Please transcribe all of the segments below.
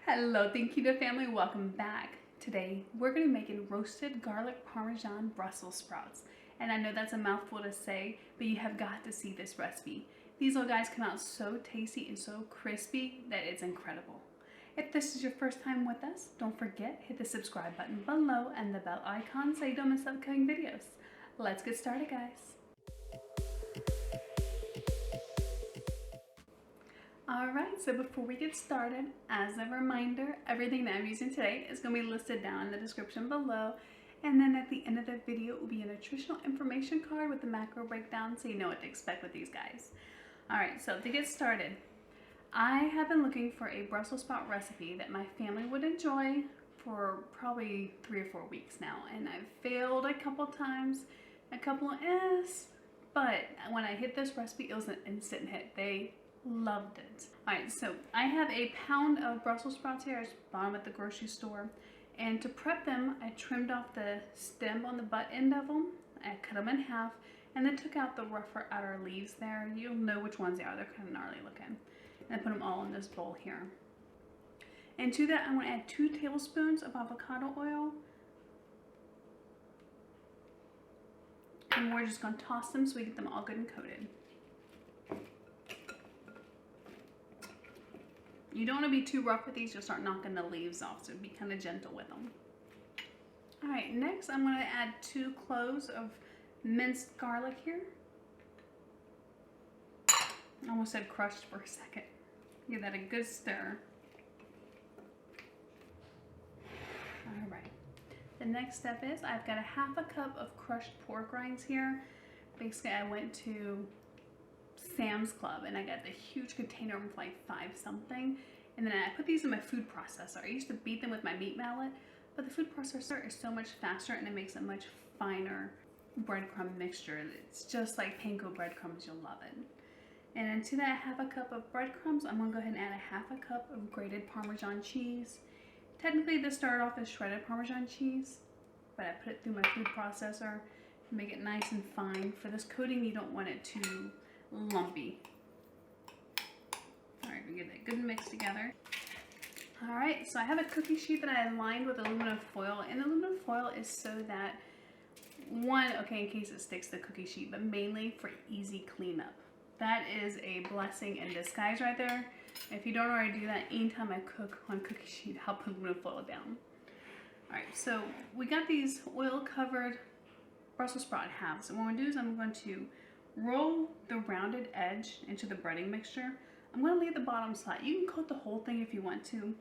Hello, Keto family, welcome back. Today we're going to be making roasted garlic Parmesan Brussels sprouts. And I know that's a mouthful to say, but you have got to see this recipe. These little guys come out so tasty and so crispy that it's incredible. If this is your first time with us, don't forget, hit the subscribe button below and the bell icon so you don't miss upcoming videos. Let's get started, guys. Alright, so before we get started, as a reminder, everything that I'm using today is going to be listed down in the description below. And then at the end of the video will be a nutritional information card with the macro breakdown so you know what to expect with these guys. Alright, so to get started, I have been looking for a Brussels sprout recipe that my family would enjoy for probably 3 or 4 weeks now. And I've failed a couple times, a couple of but when I hit this recipe, it was an instant hit. They loved it. Alright, so I have a pound of Brussels sprouts here. I bought them at the grocery store. And to prep them, I trimmed off the stem on the butt end of them. I cut them in half and then took out the rougher outer leaves there. You'll know which ones they are. They're kind of gnarly looking. And I put them all in this bowl here. And to that, I'm going to add 2 tablespoons of avocado oil. And we're just going to toss them so we get them all good and coated. You don't want to be too rough with these, you'll start knocking the leaves off, so be kind of gentle with them. Alright, next I'm going to add 2 cloves of minced garlic here. I almost said crushed for a second. Give that a good stir. Alright, the next step is I've got a half a cup of crushed pork rinds here. Basically I went to Sam's Club and I got the huge container of them for like 5 something, and then I put these in my food processor. I used to beat them with my meat mallet, but the food processor is so much faster and it makes a much finer breadcrumb mixture. It's just like panko breadcrumbs. You'll love it. And then to that half a cup of breadcrumbs, I'm going to go ahead and add a half a cup of grated Parmesan cheese. Technically this started off as shredded Parmesan cheese, but I put it through my food processor to make it nice and fine. For this coating you don't want it too lumpy. Alright, we get that good mix together. Alright, so I have a cookie sheet that I lined with aluminum foil, and aluminum foil is so that, one, okay, in case it sticks to the cookie sheet, but mainly for easy cleanup. That is a blessing in disguise right there. If you don't already do that, anytime I cook on cookie sheet, I'll put aluminum foil down. Alright, so we got these oil covered Brussels sprout halves, and what I'm going to do is I'm going to roll the rounded edge into the breading mixture. I'm going to leave the bottoms flat. You can coat the whole thing if you want to,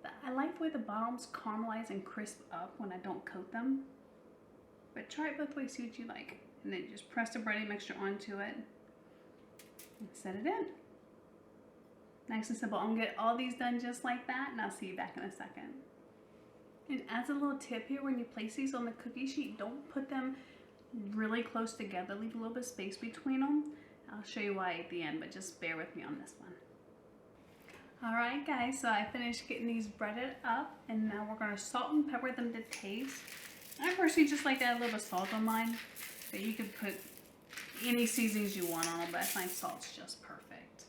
but I like the way the bottoms caramelize and crisp up when I don't coat them. But try it both ways, see what you like. And then just press the breading mixture onto it and set it in. Nice and simple. I'm going to get all these done just like that, and I'll see you back in a second. And as a little tip here, when you place these on the cookie sheet, don't put them really close together. Leave a little bit of space between them. I'll show you why at the end, but just bear with me on this one. Alright guys, so I finished getting these breaded up, and now we're going to salt and pepper them to taste. I personally just like to add a little bit of salt on mine, but you could put any seasonings you want on them, but I find salt's just perfect.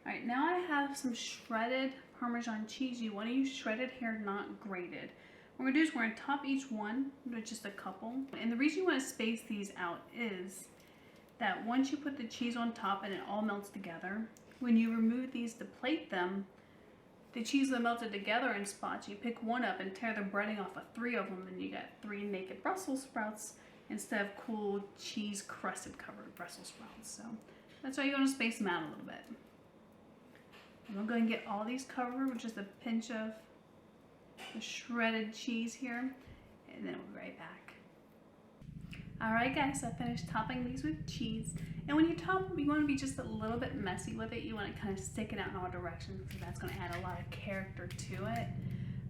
Alright, now I have some shredded Parmesan cheese. You want to use shredded here, not grated. What we're going to do is we're going to top each one with just a couple. And the reason you want to space these out is that once you put the cheese on top and it all melts together, when you remove these to plate them, the cheese will melt together in spots. You pick one up and tear the breading off of 3 of them, and you got 3 naked Brussels sprouts instead of cool cheese crusted covered Brussels sprouts. So that's why you want to space them out a little bit. I'm going to go and get all these covered with just a pinch of the shredded cheese here, and then we'll be right back. Alright guys, so I finished topping these with cheese, and when you top them, you want to be just a little bit messy with it. You want to kind of stick it out in all directions, because that's going to add a lot of character to it.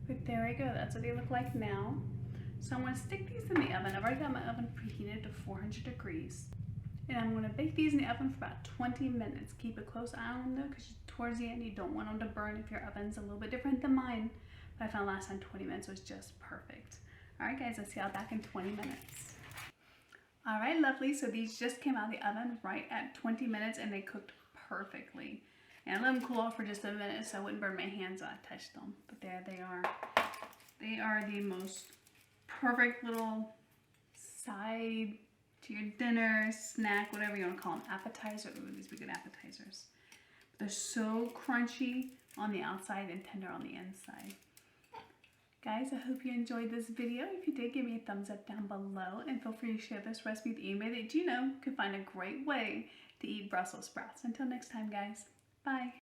But there we go, that's what they look like now. So I'm going to stick these in the oven. I've already got my oven preheated to 400 degrees. And I'm going to bake these in the oven for about 20 minutes. Keep a close eye on them though, because towards the end you don't want them to burn if your oven's a little bit different than mine. But I found last time 20 minutes was just perfect. Alright guys, I'll see y'all back in 20 minutes. Alright, lovely. So these just came out of the oven right at 20 minutes and they cooked perfectly. And I let them cool off for just a minute so I wouldn't burn my hands when I touched them. But there they are. They are the most perfect little side to your dinner, snack, whatever you want to call them. Appetizer. Ooh, these would be good appetizers. They're so crunchy on the outside and tender on the inside. Guys, I hope you enjoyed this video. If you did, give me a thumbs up down below and feel free to share this recipe with anybody that you know could find a great way to eat Brussels sprouts. Until next time, guys. Bye.